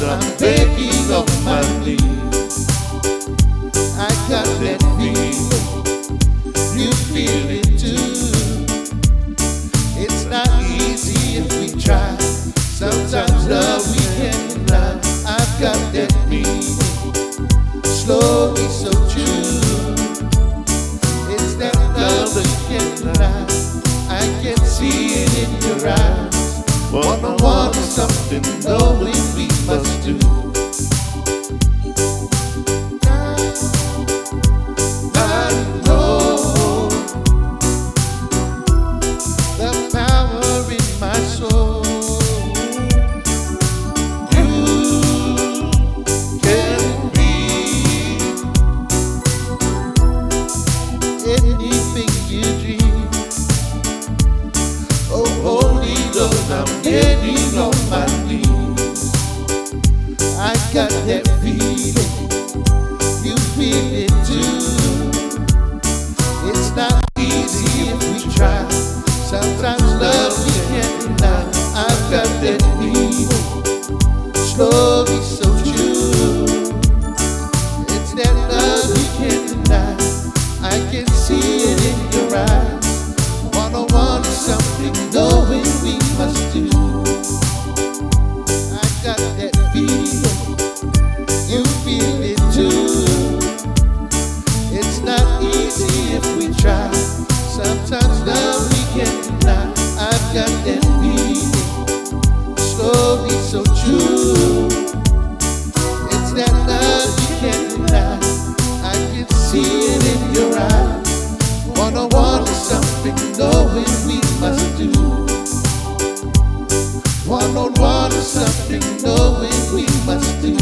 I'm begging on my knees. I got that feeling, you feel it too. It's not easy if we try. Sometimes love we can't deny. I've got that feeling, slowly so true. It's that love that can't deny. I can see it in your eyes. One-on-one is something knowing we must do. I know the power in my soul. You can be anything you dream. Oh, Holy Ghost, I'm getting on my knees. I got that feeling, you feel it too. It's not easy if we try. Sometimes love we can't deny. I've got that feeling, slowly so true. It's that love we can't deny. I can see it in your eyes. One-on-one is something knowing we must do. I got that feeling, you feel it too. It's not easy if we try. Sometimes love we can't deny. I've got that feeling, slowly so true. It's that love we can't deny. I can see it in your eyes. One-on-one is something knowing we must do. One-on-one is something knowing we must do.